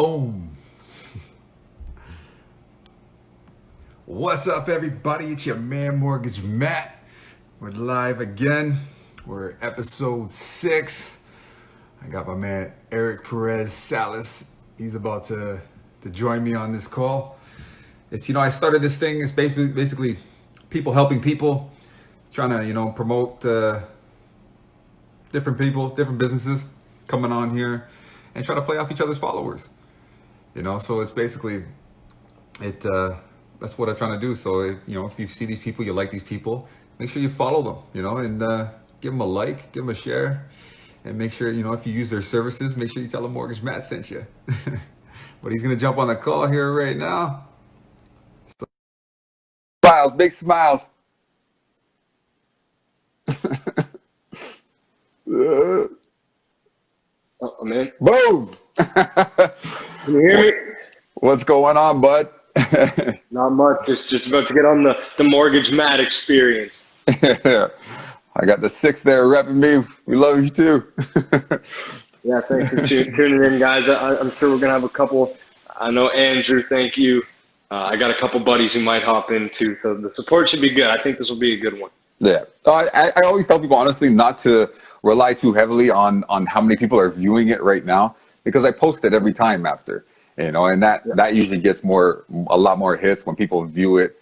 Boom. What's up, everybody? It's your man, Mortgage Matt. We're live again. We're episode 6. I got my man, Eric Perez-Salas. He's about to join me on this call. It's, I started this thing. It's basically people helping people, trying to, promote different people, different businesses coming on here and try to play off each other's followers. So it's basically that's what I'm trying to do. So if you see these people, you like these people, make sure you follow them, and give them a like, give them a share, and make sure, if you use their services, make sure you tell them Mortgage Matt sent you. But he's gonna jump on the call here right now. So, smiles, big smiles. I'm in. Boom. Can you hear me? What's going on, bud? Not much. Just about to get on the Mortgage Matt experience. I got the 6 there repping me. We love you too. Yeah, thanks for tuning in, guys. I'm sure we're going to have a couple. I know Andrew, thank you. I got a couple buddies who might hop in too. So the support should be good. I think this will be a good one. Yeah. I always tell people, honestly, not to rely too heavily on how many people are viewing it right now, because I post it every time after, and that usually gets a lot more hits when people view it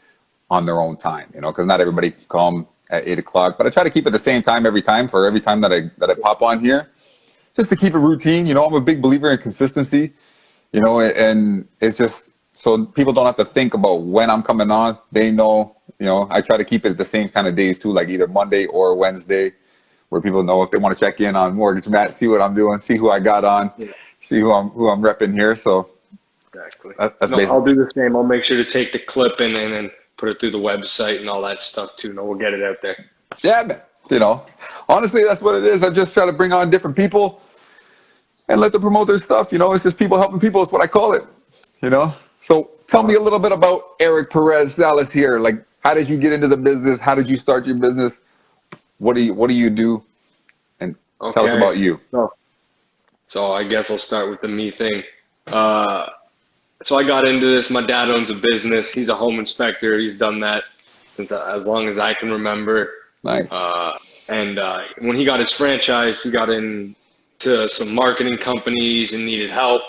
on their own time, because not everybody can come at 8 o'clock, but I try to keep it the same time every time that I pop on here, just to keep it routine. I'm a big believer in consistency, and it's just so people don't have to think about when I'm coming on. They know, I try to keep it the same kind of days too, like either Monday or Wednesday, where people know if they want to check in on Mortgage Matt, see what I'm doing, see who I got on, see who I'm repping here. So exactly. I'll do the same. I'll make sure to take the clip and then put it through the website and all that stuff too. We'll get it out there. Yeah, man. Honestly, that's what it is. I just try to bring on different people and let them promote their stuff. It's just people helping people. It's what I call it. So tell me a little bit about Eric Perez-Salas here. Like, how did you get into the business? How did you start your business? What do you do? And tell us about you. So I guess I'll start with the me thing. So I got into this. My dad owns a business. He's a home inspector. He's done that since as long as I can remember. Nice. And when he got his franchise, he got into some marketing companies and needed help.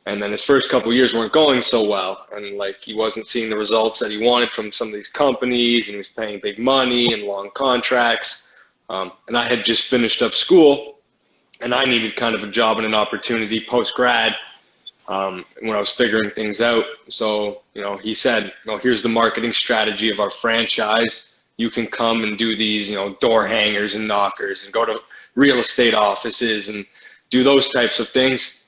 And then his first couple of years weren't going so well. And he wasn't seeing the results that he wanted from some of these companies, and he was paying big money and long contracts. And I had just finished up school, and I needed kind of a job and an opportunity post-grad when I was figuring things out. So, he said, here's the marketing strategy of our franchise. You can come and do these, door hangers and knockers and go to real estate offices and do those types of things.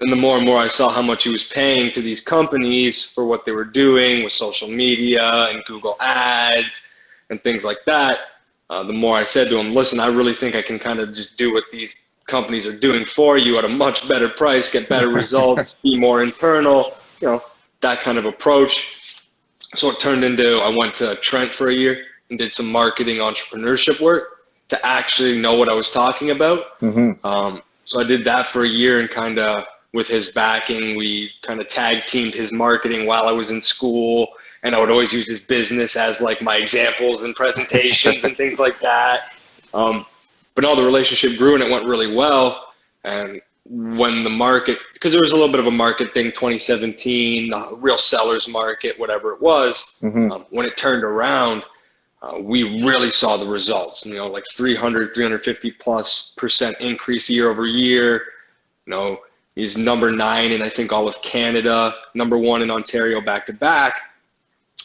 And the more and more I saw how much he was paying to these companies for what they were doing with social media and Google ads and things like that, the more I said to him, listen, I really think I can kind of just do what these companies are doing for you at a much better price, get better results, be more internal, that kind of approach. So it turned into, I went to Trent for a year and did some marketing entrepreneurship work to actually know what I was talking about. Mm-hmm. So I did that for a year, and kind of with his backing, we kind of tag teamed his marketing while I was in school. And I would always use his business as my examples and presentations and things like that. But no, the relationship grew and it went really well. And when the market, because there was a little bit of a market thing, 2017, the real seller's market, whatever it was, when it turned around, we really saw the results, 350+% increase year over year. He's number 9 in, I think, all of Canada, number 1 in Ontario back to back.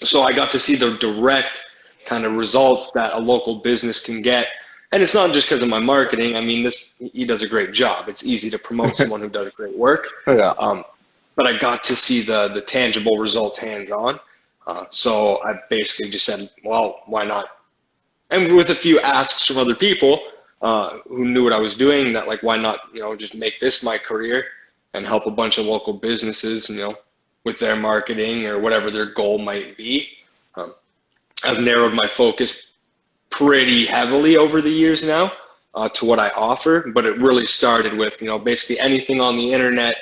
So I got to see the direct kind of results that a local business can get. And it's not just because of my marketing. I mean, he does a great job. It's easy to promote someone who does great work. Yeah. But I got to see the tangible results hands-on. So I basically just said, well, why not? And with a few asks from other people who knew what I was doing, that why not, just make this my career and help a bunch of local businesses, with their marketing or whatever their goal might be. I've narrowed my focus pretty heavily over the years now to what I offer, but it really started with, basically anything on the internet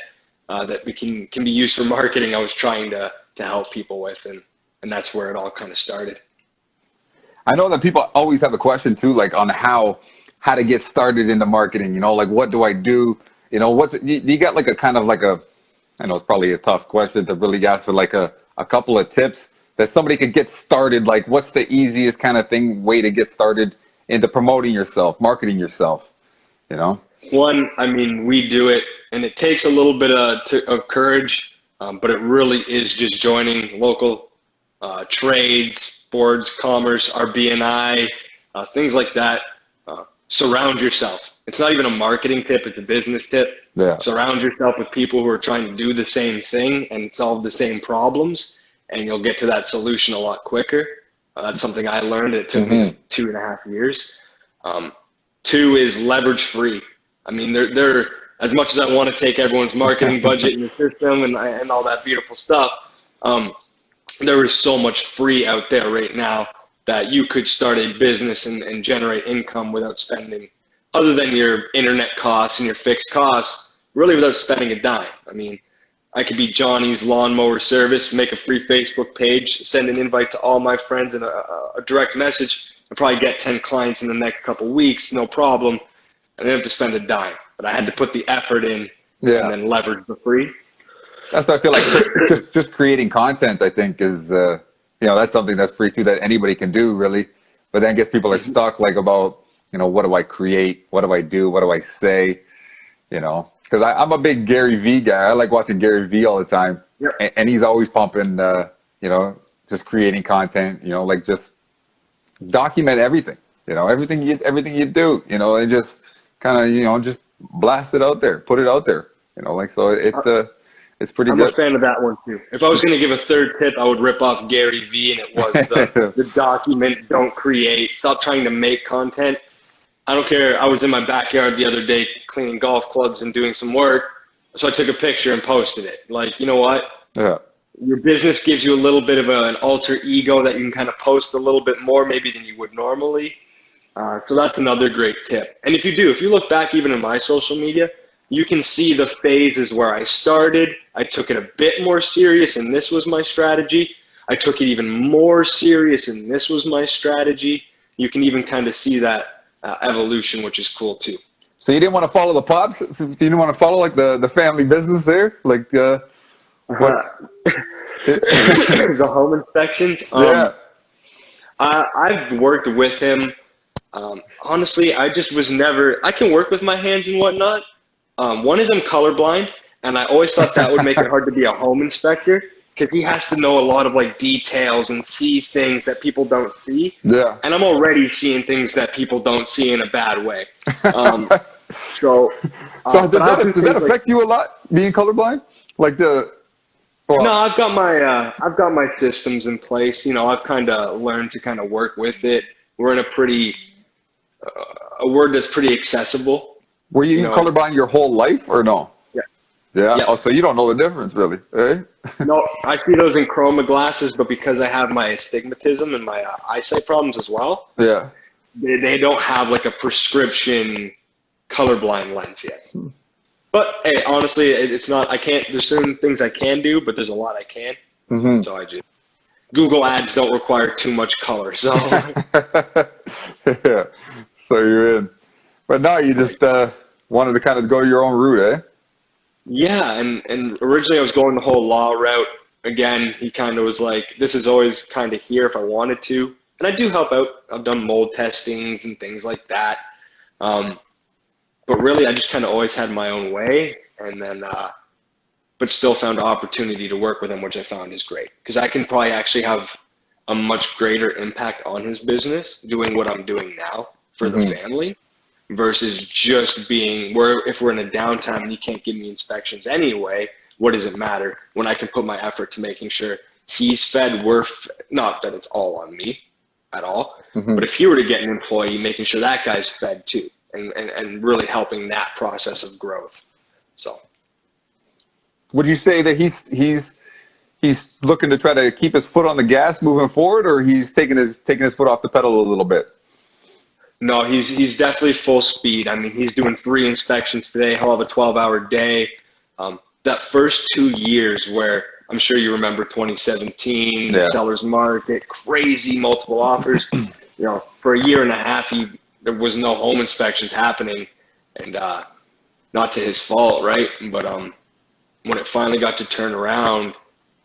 that we can be used for marketing, I was trying to help people with, and that's where it all kind of started. I know that people always have a question too, like on how to get started into marketing. You know, like what do I do? You know, you got like a kind of like a, I know it's probably a tough question to really ask for like a couple of tips that somebody could get started. Like what's the easiest kind of way to get started into promoting yourself, marketing yourself, you know? One, I mean, we do it, and it takes a little bit of courage, but it really is just joining local trades, boards, commerce, our BNI, things like that. Surround yourself. It's not even a marketing tip, it's a business tip. Yeah. Surround yourself with people who are trying to do the same thing and solve the same problems, and you'll get to that solution a lot quicker. That's something I learned. It took me 2.5 years. Two is leverage free. I mean, they're as much as I want to take everyone's marketing budget in the system and all that beautiful stuff, there is so much free out there right now that you could start a business and generate income without spending, other than your internet costs and your fixed costs, really without spending a dime. I mean, I could be Johnny's Lawnmower Service, make a free Facebook page, send an invite to all my friends and a direct message, and probably get 10 clients in the next couple weeks, no problem. I didn't have to spend a dime, but I had to put the effort in and then leverage the free. That's what I feel like. just creating content, I think, is that's something that's free too, that anybody can do really. But then I guess people are stuck like about, what do I create? What do I do? What do I say? Because I'm a big Gary Vee guy. I like watching Gary Vee all the time. Yep. And he's always pumping, just creating content, like just document everything, everything you do, and just kind of, just blast it out there, put it out there, so it's pretty good. I'm a fan of that one too. If I was going to give a third tip, I would rip off Gary Vee, and it was the document, don't create, stop trying to make content. I don't care. I was in my backyard the other day cleaning golf clubs and doing some work. So I took a picture and posted it. Like, you know what? Yeah. Your business gives you a little bit of an alter ego that you can kind of post a little bit more maybe than you would normally. So that's another great tip. And if you look back even in my social media, you can see the phases where I started. I took it a bit more serious, and this was my strategy. I took it even more serious, and this was my strategy. You can even kind of see that evolution, which is cool too. So you didn't want to follow the pops? You didn't want to follow like the family business there? Like the home inspections? Yeah. I've worked with him. Honestly, I just was never, I can work with my hands and whatnot. One is I'm colorblind, and I always thought that would make it hard to be a home inspector, because he has to know a lot of like details and see things that people don't see. Yeah. And I'm already seeing things that people don't see in a bad way. So does that affect you a lot, being colorblind? Like No, I've got my systems in place. I've kind of learned to kind of work with it. We're in a word that's pretty accessible. Were you colorblind your whole life or no? Yeah. Yeah. Oh, so you don't know the difference, really, eh? No, I see those in chroma glasses, but because I have my astigmatism and my eyesight problems as well, yeah, they don't have like a prescription colorblind lens yet. But hey, honestly, it's not. I can't. There's certain things I can do, but there's a lot I can't. Mm-hmm. So I just Google ads don't require too much color. So yeah. So you're in. But now you just wanted to kind of go your own route, eh? Yeah, and originally I was going the whole law route. Again, he kind of was like, this is always kind of here if I wanted to. And I do help out. I've done mold testings and things like that. But really, I just kind of always had my own way. And then, but still found an opportunity to work with him, which I found is great. Because I can probably actually have a much greater impact on his business doing what I'm doing now for the family. Versus just being if we're in a downtime and you can't give me inspections anyway, what does it matter when I can put my effort to making sure he's fed, not that it's all on me at all, but if he were to get an employee, making sure that guy's fed too, and really helping that process of growth. So would you say that he's looking to try to keep his foot on the gas moving forward, or he's taking his foot off the pedal a little bit? No, he's definitely full speed. I mean, he's doing 3 inspections today. He'll have a 12-hour day. that first 2 years where I'm sure you remember 2017, the seller's market, crazy multiple offers. For a year and a half, there was no home inspections happening, and not to his fault, right? But when it finally got to turn around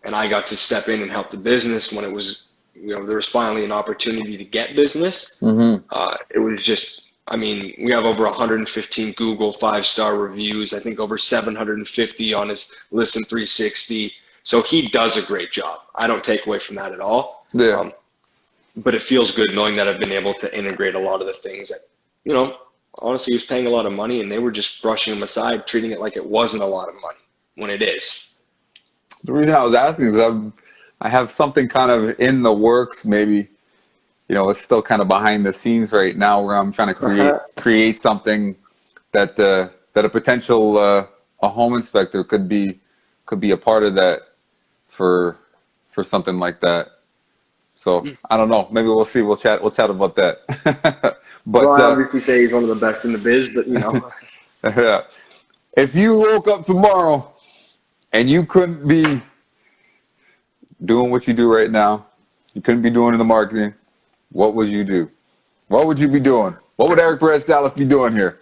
and I got to step in and help the business when it was, there was finally an opportunity to get business, it was just, we have over 115 Google 5-star reviews, I think over 750 on his Listen 360. So he does a great job. I don't take away from that at all. Yeah. But it feels good knowing that I've been able to integrate a lot of the things that, honestly, he was paying a lot of money and they were just brushing him aside, treating it like it wasn't a lot of money when it is. The reason I was asking is I have something kind of in the works, maybe, it's still kind of behind the scenes right now where I'm trying to create something that a potential a home inspector could be a part of that for something like that. So I don't know. Maybe we'll see. We'll chat about that. But I obviously say he's one of the best in the biz, but yeah. If you woke up tomorrow and you couldn't be doing what you do right now, you couldn't be doing in the marketing, what would you do? What would you be doing? What would Eric Perez-Salas be doing here?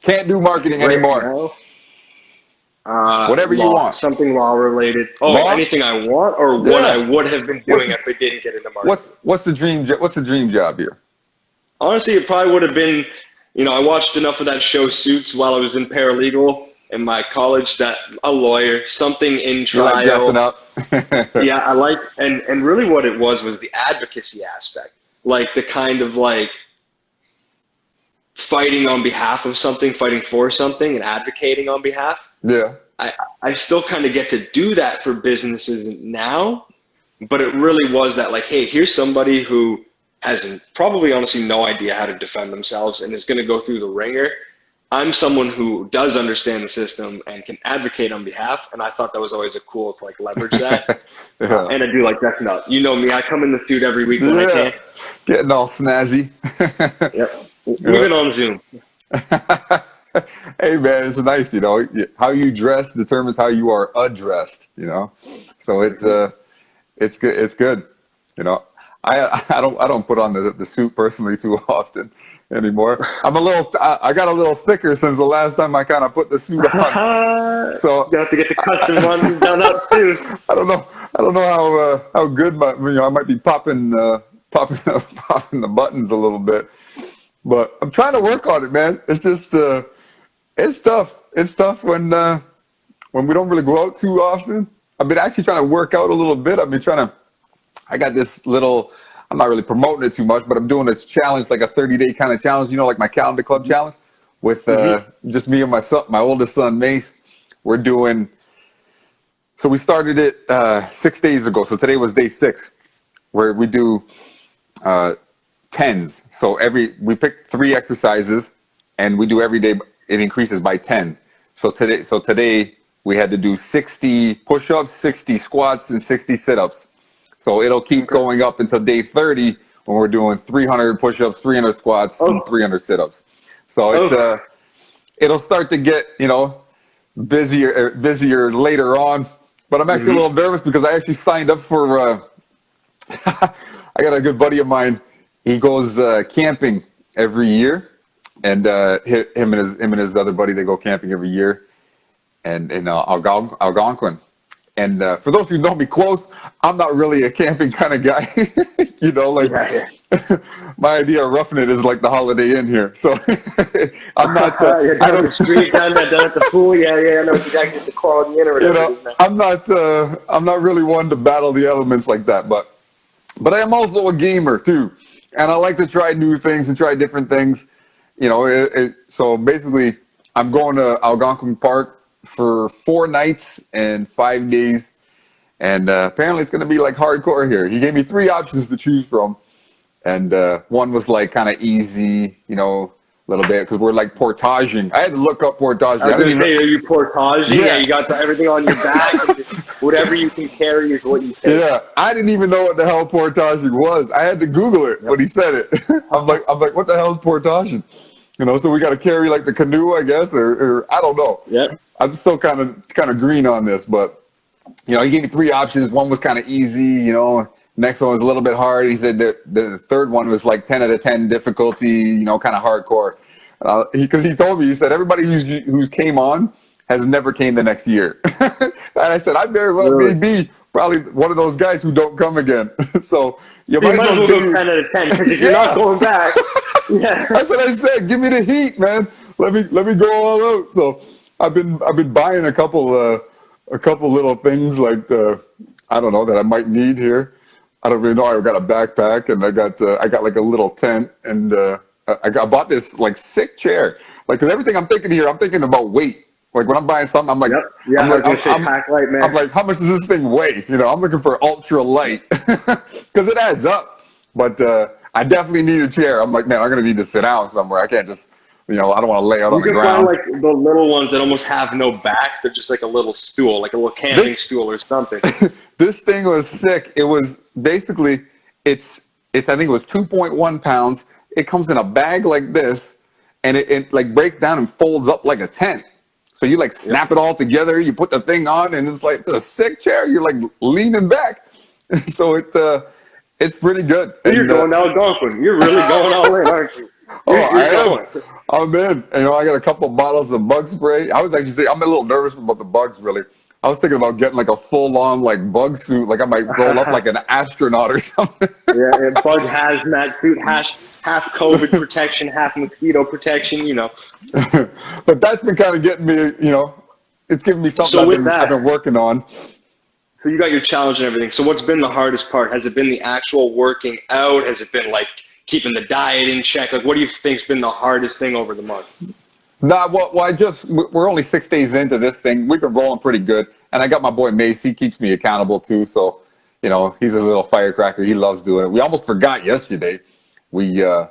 Can't do marketing anymore. Whatever you want. Something law related. Law? Anything I want, or what I would have been doing if I didn't get into marketing. What's the dream job here? Honestly, it probably would have been, I watched enough of that show Suits while I was in paralegal in my college that a lawyer, something in trial. You like dressing up? Yeah, I like, and really what it was the advocacy aspect. Like the kind of fighting on behalf of something, fighting for something, and advocating on behalf. Yeah. I still kind of get to do that for businesses now, but it really was that hey, here's somebody who has probably honestly no idea how to defend themselves and is going to go through the ringer. I'm someone who does understand the system and can advocate on behalf, and I thought that was always a cool to leverage that. And I do like dressing up. You know me, I come in the suit every week when I can. Getting all snazzy. Yep. Even on Zoom. Hey man, it's nice, how you dress determines how you are addressed, so it's good. It's good. I don't put on the suit personally too often anymore. I got a little thicker since the last time I kind of put the suit on. So you have to get the custom one done up too. I don't know how good I might be popping the buttons a little bit, but I'm trying to work on it, man. It's just it's tough. It's tough when we don't really go out too often. I've been actually trying to work out a little bit. I got this little, I'm not really promoting it too much, but I'm doing this challenge, like a 30-day kind of challenge, like my calendar club challenge with just me and my son, my oldest son, Mace. We're doing, so we started it 6 days ago. So today was day 6, where we do 10s. So we pick 3 exercises and we do every day, it increases by 10. So today we had to do 60 push-ups, 60 squats, and 60 sit-ups. So it'll keep going up until day 30 when we're doing 300 push-ups, 300 squats, and 300 sit-ups. So it'll start to get, busier later on. But I'm actually a little nervous because I actually signed up for, I got a good buddy of mine. He goes camping every year. And him and his other buddy, they go camping every year. And in Algonquin. And for those who know me close, I'm not really a camping kind of guy. My idea of roughing it is like the Holiday Inn here. So I'm not. Down at the street, down at the pool. Yeah. I know exactly the quality in or whatever. I'm not really one to battle the elements like that. But I am also a gamer too, and I like to try new things and try different things. So basically, I'm going to Algonquin Park for 4 nights and 5 days, and apparently it's going to be hardcore here. He gave me 3 options to choose from, and one was kind of easy, a little bit, because we're portaging. I had to look up portaging. I was going to say, are you portaging? Yeah, you got everything on your back. Whatever you can carry is what you take. Yeah, I didn't even know what the hell portaging was. I had to Google it when he said it. I'm like, what the hell is portaging? So we got to carry like the canoe, I guess, or I don't know. Yeah. I'm still kind of green on this, but he gave me 3 options. One was kind of easy, Next one was a little bit hard. He said that the third one was like 10 out of 10 difficulty, kind of hardcore. Because he told me, he said everybody who's came on has never came the next year. And I said I very well may be probably one of those guys who don't come again. So you might as well go 10 out of 10 because if you're not going back. Yeah. That's what I said. Give me the heat, man. Let me go all out. So I've been buying a couple little things like I don't know that I might need here. I don't really know. I got a backpack and I got like a little tent and I bought this like sick chair. Like, cause everything I'm thinking here, I'm thinking about weight. Like when I'm buying something, I'm like, pack light, man. I'm like, how much does this thing weigh? I'm looking for ultra light because it adds up. But I definitely need a chair. I'm like, man, I'm gonna need to sit down somewhere. I can't just, I don't want to lay out on the ground. You can find like the little ones that almost have no back. They're just like a little stool, like a little camping stool or something. This thing was sick. It was basically, I think it was 2.1 pounds. It comes in a bag like this, and it like breaks down and folds up like a tent. So you like snap it all together. You put the thing on, and it's like a sick chair. You're like leaning back. So it's pretty good. You're going Algonquin. You're really going all in, aren't you? I'm in. I got a couple bottles of bug spray. I was actually saying, I'm a little nervous about the bugs, really. I was thinking about getting like a full-on like bug suit, like I might roll up like an astronaut or something. Yeah, bug hazmat suit, half COVID protection, half mosquito protection, But that's been kind of getting me, it's giving me something I've been working on. So you got your challenge and everything. So what's been the hardest part? Has it been the actual working out? Has it been like keeping the diet in check? Like, what do you think's been the hardest thing over the month? Nah, well, we're only 6 days into this thing. We've been rolling pretty good. And I got my boy Mace. He keeps me accountable too. So, he's a little firecracker. He loves doing it. We almost forgot yesterday. I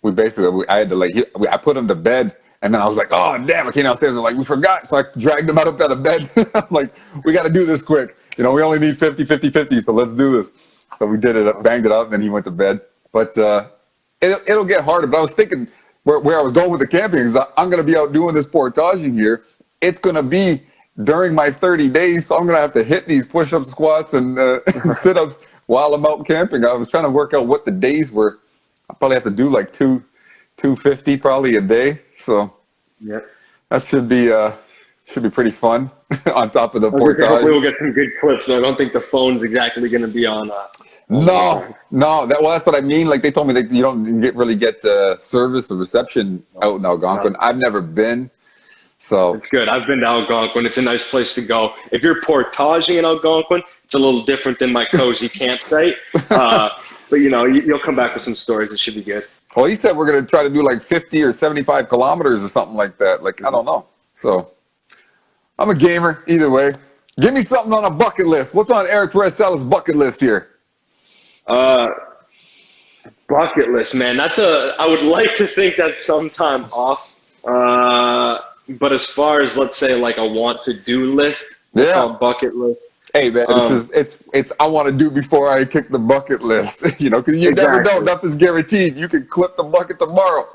had to I put him to bed. And then I was like, oh, damn, I came downstairs. I'm like, we forgot. So I dragged him out of bed. I'm like, we got to do this quick. We only need 50. So let's do this. So we did it, banged it up, and then he went to bed. But it'll get harder. But I was thinking, where I was going with the camping is I'm going to be out doing this portaging here. It's going to be during my 30 days, so I'm going to have to hit these push-up squats and sit-ups while I'm out camping. I was trying to work out what the days were. I probably have to do like 250 probably a day. So that should be pretty fun on top of the portage. Hopefully we'll get some good clips. I don't think the phone's exactly going to be on. No. That's what I mean. Like they told me that you don't really get service or reception out in Algonquin. I've never been, so it's good. I've been to Algonquin. It's a nice place to go. If you're portaging in Algonquin, it's a little different than my cozy campsite. But you'll come back with some stories. It should be good. Well, he said we're gonna try to do like 50 or 75 kilometers or something like that. Like I don't know. So I'm a gamer either way. Give me something on a bucket list. What's on Eric Perez-Salas' bucket list here? Bucket list, man. I would like to think that's sometime off. But as far as, let's say, like a want to do list, bucket list. Hey man, it's I want to do before I kick the bucket list, because you never know, nothing's guaranteed. You can clip the bucket tomorrow.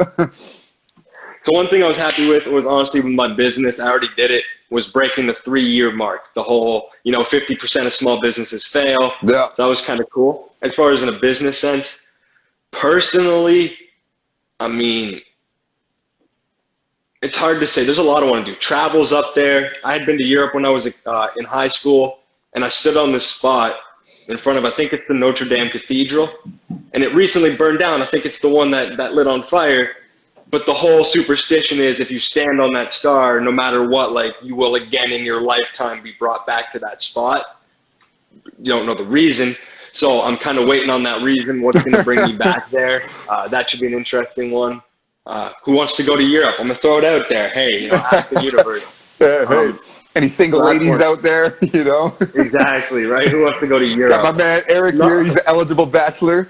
So one thing I was happy with was honestly with my business, I already did it, was breaking the 3-year mark. The whole, 50% of small businesses fail. Yeah. So that was kind of cool. As far as in a business sense, personally, it's hard to say. There's a lot I want to do. Travel's up there. I had been to Europe when I was in high school, and I stood on this spot in front of, I think it's the Notre Dame Cathedral, and it recently burned down. I think it's the one that lit on fire. But the whole superstition is if you stand on that star, no matter what, like you will again in your lifetime be brought back to that spot. You don't know the reason. So I'm kind of waiting on that reason. What's going to bring me back there? That should be an interesting one. Who wants to go to Europe? I'm going to throw it out there. Hey, ask the universe. Hey. Any single ladies out there, Exactly, right? Who wants to go to Europe? Got my man Eric here. He's an eligible bachelor.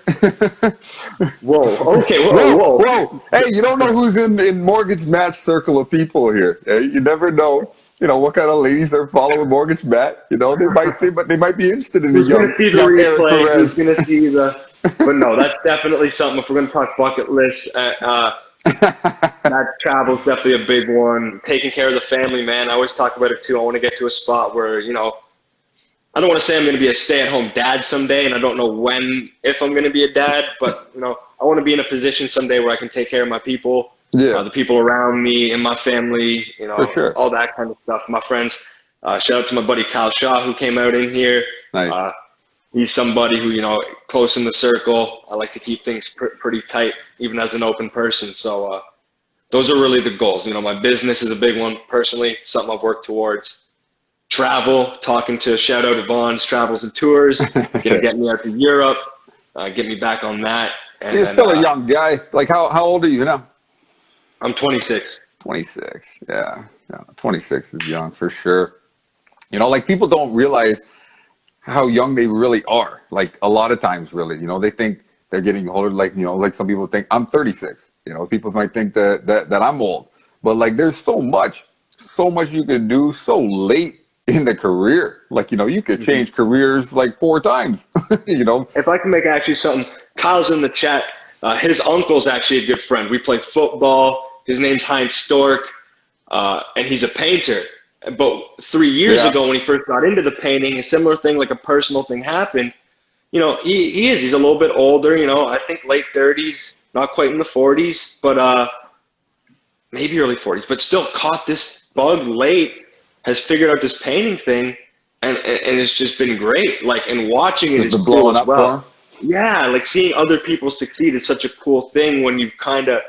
Whoa. Okay, whoa. Hey, you don't know who's in Mortgage Matt's circle of people here. You never know. What kind of ladies are following Mortgage Matt. They might be interested in the young Eric Perez. Who's going to see the But no, that's definitely something. If we're going to talk bucket list, that travel's definitely a big one. Taking care of the family, man. I always talk about it too. I want to get to a spot where, you know, I don't want to say I'm going to be a stay-at-home dad someday, and I don't know when, if I'm going to be a dad, but, you know, I want to be in a position someday where I can take care of my people, the people around me and my family, you know, all that kind of stuff. My friends, shout out to my buddy Kyle Shaw, who came out in here. Nice. He's somebody who, you know, close in the circle. I like to keep things pretty tight, even as an open person. So those are really the goals. You know, my business is a big one personally, something I've worked towards. Travel, talking to shout out Yvonne's Travels and Tours, gonna get me out to Europe, get me back on that. And you're still a young guy. Like how old are you now? I'm 26. 26. Yeah. 26 is young for sure. You know, like people don't realize how young they really are. Like a lot of times, really, you know, they think they're getting older. Like, you know, like some people think I'm 36. You know, people might think that I'm old, but like there's so much you can do so late in the career. Like, you know, you could change careers like 4 times, you know. If I can make actually something, Kyle's in the chat. His uncle's actually a good friend. We play football. His name's Heinz Stork, and he's a painter. But 3 years ago when he first got into the painting, a similar thing, like a personal thing happened. You know, he's a little bit older, you know, I think late 30s, not quite in the 40s, but maybe early 40s, but still caught this bug late, has figured out this painting thing, and it's just been great. Like, and watching it is cool as well. Yeah, like seeing other people succeed is such a cool thing when you've kind of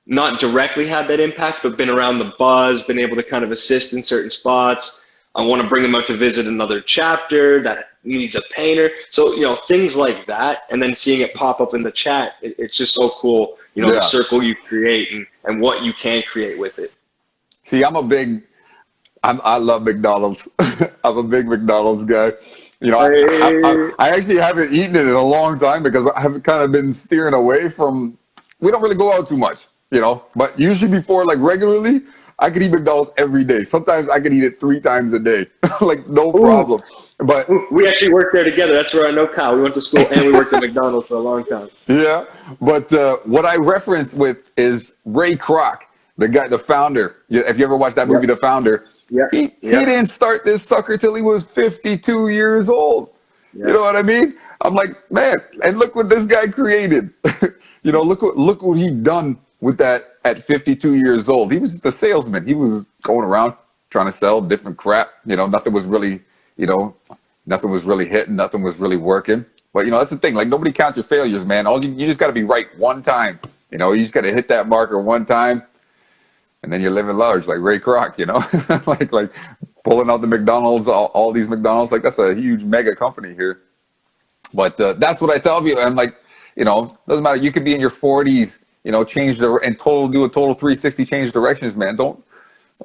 not directly had that impact, but been around the buzz, been able to kind of assist in certain spots. I want to bring them out to visit another chapter that needs a painter. So, you know, things like that, and then seeing it pop up in the chat, it's just so cool, you know, the circle you create and what you can create with it. See, I love McDonald's. I'm a big McDonald's guy. You know, I actually haven't eaten it in a long time because I've kind of been steering away from, we don't really go out too much, you know, but usually before, like regularly, I could eat McDonald's every day. Sometimes I could eat it 3 times a day, like no problem. But we actually worked there together. That's where I know Kyle. We went to school and we worked at McDonald's for a long time. Yeah, but what I reference with is Ray Kroc, the founder. If you ever watched that movie, The Founder, he didn't start this sucker till he was 52 years old. You know what I mean? I'm like, man, and look what this guy created. You know, look what he done with that at 52 years old. He was just a salesman. He was going around trying to sell different crap. You know, nothing was really hitting, nothing was really working. But, you know, that's the thing. Like, nobody counts your failures, man. You just got to be right one time. You know, you just got to hit that marker one time, and then you're living large, like Ray Kroc, you know? like pulling out the McDonald's, all these McDonald's. Like, that's a huge mega company here. But that's what I tell you. And, like, you know, doesn't matter. You could be in your 40s, you know, do a total 360 change directions, man. Don't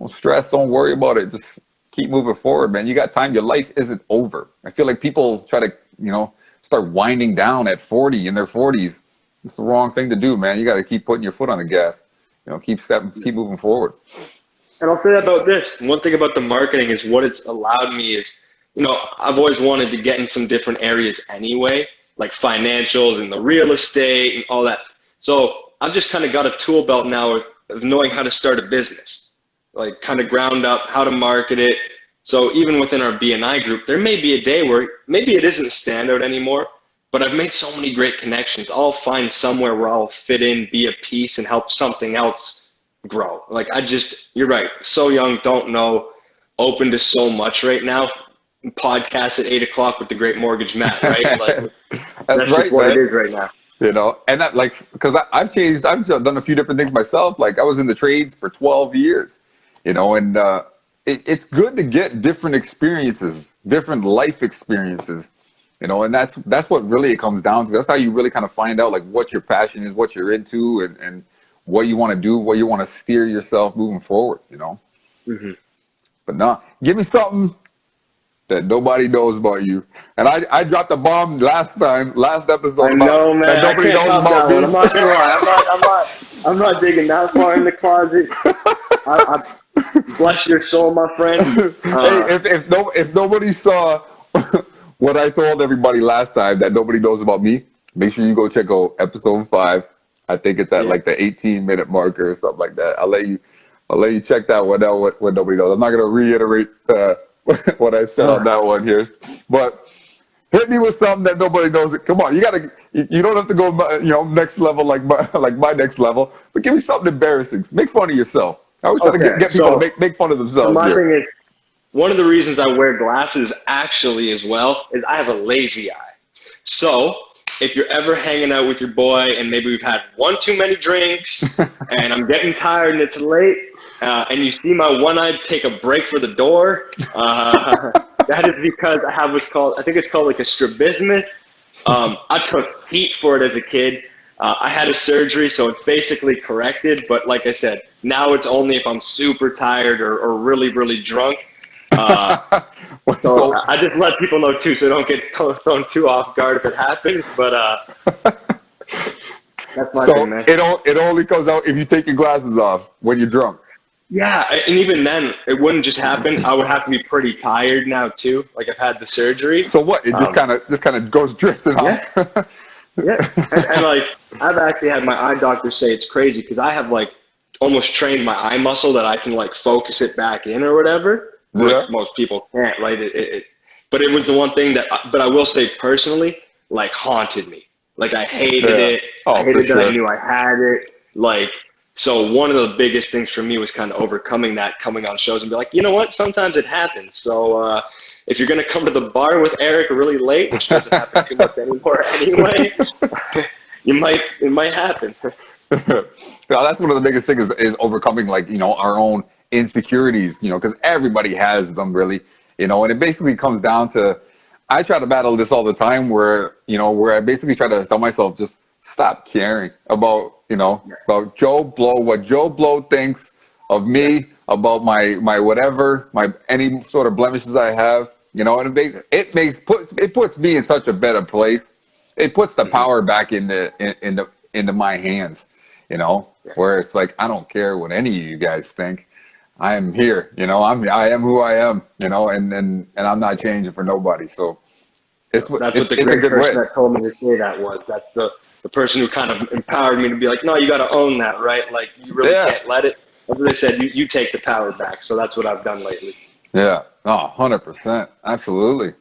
stress. Don't worry about it. Just keep moving forward, man. You got time. Your life isn't over. I feel like people try to, you know, start winding down at 40 in their 40s. It's the wrong thing to do, man. You got to keep putting your foot on the gas. You know, keep moving forward. And I'll say about this. One thing about the marketing is what it's allowed me is, you know, I've always wanted to get in some different areas anyway, like financials and the real estate and all that. So I've just kind of got a tool belt now of knowing how to start a business, like kind of ground up, how to market it. So even within our BNI group, there may be a day where maybe it isn't StandOut anymore, but I've made so many great connections. I'll find somewhere where I'll fit in, be a piece, and help something else grow. Like you're right, so young, don't know, open to so much right now. Podcast at 8 o'clock with the great Mortgage Matt, right? Like, that's right, what it is right now. You know, and that, like, because I've done a few different things myself. Like, I was in the trades for 12 years, you know, and it's good to get different experiences, different life experiences, you know, and that's what really it comes down to. That's how you really kind of find out, like, what your passion is, what you're into, and what you want to do, what you want to steer yourself moving forward, you know. Mm-hmm. But no, give me something that nobody knows about you. And I dropped a bomb last episode. I know, man. That nobody knows about me. I'm not gonna lie. I'm not digging that far in the closet. I bless your soul, my friend. Hey, if nobody saw what I told everybody last time that nobody knows about me, make sure you go check out episode 5. I think it's at like the 18-minute marker or something like that. I'll let you check that one out when nobody knows. I'm not gonna reiterate what I said on that one here, but hit me with something that nobody knows. Come on, you don't have to go next level like my next level, but give me something embarrassing. Make fun of yourself. I always try to get people to make fun of themselves. My thing is, one of the reasons I wear glasses actually as well is I have a lazy eye. So if you're ever hanging out with your boy and maybe we've had one too many drinks and I'm getting tired and it's late and you see my one eye take a break for the door, that is because I have I think it's called like a strabismus. I took heat for it as a kid. I had a surgery, so it's basically corrected. But like I said, now it's only if I'm super tired or really, really drunk. So I just let people know too, so they don't get thrown too off guard if it happens. But that's my thing, man. It only comes out if you take your glasses off when you're drunk. Yeah, and even then, it wouldn't just happen. I would have to be pretty tired now too. Like I've had the surgery. So what? It just kind of goes drifting off. Yeah, and like I've actually had my eye doctor say it's crazy because I have like almost trained my eye muscle that I can like focus it back in or whatever. Yeah. Most people can't, right? But it was the one thing but I will say personally, like haunted me. Like I hated it. I hated that I knew I had it. Like, so one of the biggest things for me was kind of overcoming that, coming on shows and be like, you know what? Sometimes it happens. So, if you're going to come to the bar with Eric really late, which doesn't happen too much anymore anyway, it might happen. That's one of the biggest things is overcoming our own insecurities, because everybody has them really, and it basically comes down to, I try to battle this all the time where I basically try to tell myself, just stop caring about, about Joe Blow, what Joe Blow thinks of me, about my whatever, any sort of blemishes I have, and it puts me in such a better place. It puts the power back into my hands, where it's like, I don't care what any of you guys think. I am here, I am who I am, and I'm not changing for nobody. So that's what the great person that told me to say that was. That's the person who kind of empowered me to be like, no, you got to own that, right? Like you really can't let it. As they said, you take the power back. So that's what I've done lately. Yeah. Oh, 100%. Absolutely.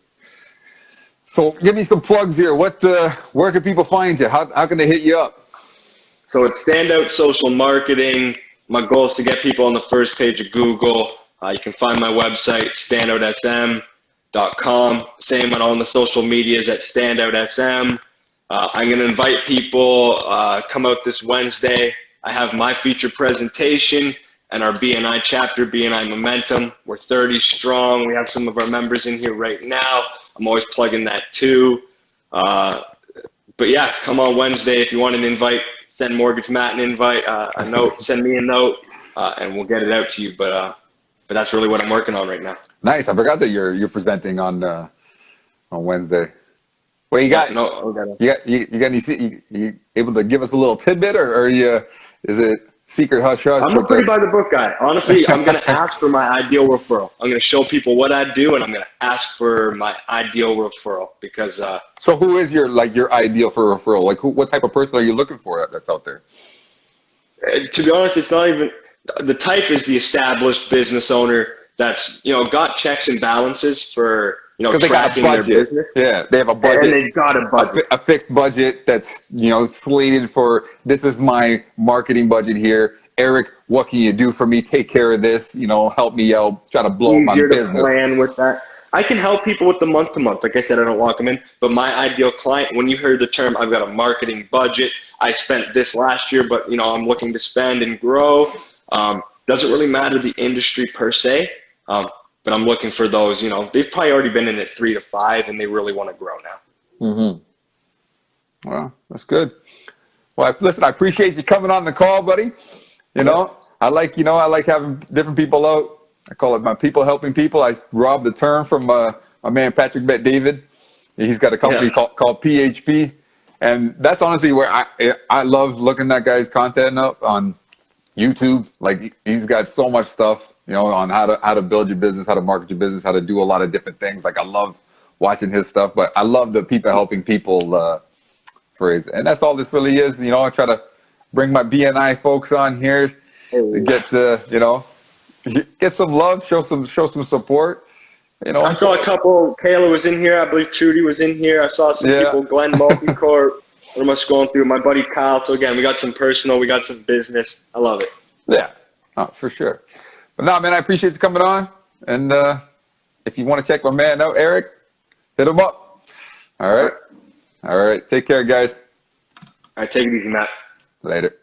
So give me some plugs here. Where can people find you? How can they hit you up? So it's StandOut Social Marketing. My goal is to get people on the first page of Google. You can find my website, StandOutSM.com. Same on all the social medias at StandOutSM. I'm going to invite people, come out this Wednesday. I have my feature presentation and our BNI chapter, BNI Momentum. We're 30 strong. We have some of our members in here right now. I'm always plugging that too. But yeah, come on Wednesday. If you want an invite, send Mortgage Matt an invite, a note, send me a note, and we'll get it out to you. But that's really what I'm working on right now. Nice. I forgot that you're presenting on Wednesday. Well, you able to give us a little tidbit, or is it secret hush hush? I'm a pretty by the book guy. Honestly, I'm going to ask for my ideal referral. I'm going to show people what I do, and I'm going to ask for my ideal referral because. So who is your ideal for referral? Like what type of person are you looking for that's out there? To be honest, it's not even the type is the established business owner that's got checks and balances for. Tracking their business. Yeah, they have a budget. And they've got a budget. A fixed budget that's, slated for, this is my marketing budget here. Eric, what can you do for me? Take care of this, help me out, try to blow up my business. To plan with that. I can help people with the month-to-month. Like I said, I don't lock them in. But my ideal client, when you heard the term, I've got a marketing budget. I spent this last year, but, I'm looking to spend and grow. Doesn't really matter the industry per se. But I'm looking for those, they've probably already been in at 3 to 5 and they really want to grow now. Mm-hmm. Well, that's good. Well, listen, I appreciate you coming on the call, buddy. I like having different people out. I call it my people helping people. I robbed the term from my man, Patrick Bet-David. He's got a company called PHP. And that's honestly where I love looking that guy's content up on YouTube. Like he's got so much stuff. On how to build your business, how to market your business, how to do a lot of different things. Like I love watching his stuff, but I love the people helping people phrase. And that's all this really is. You know, I try to bring my BNI folks on here to get to, you know, get some love, show some support. You know, I saw a couple. Kayla was in here. I believe Trudy was in here. I saw some people. Glenn Multicorp. What am I scrolling through? My buddy Kyle. So again, we got some personal. We got some business. I love it. Yeah, for sure. But no, man, I appreciate you coming on. And if you want to check my man out, Eric, hit him up. All right. Take care, guys. All right, take it easy, Matt. Later.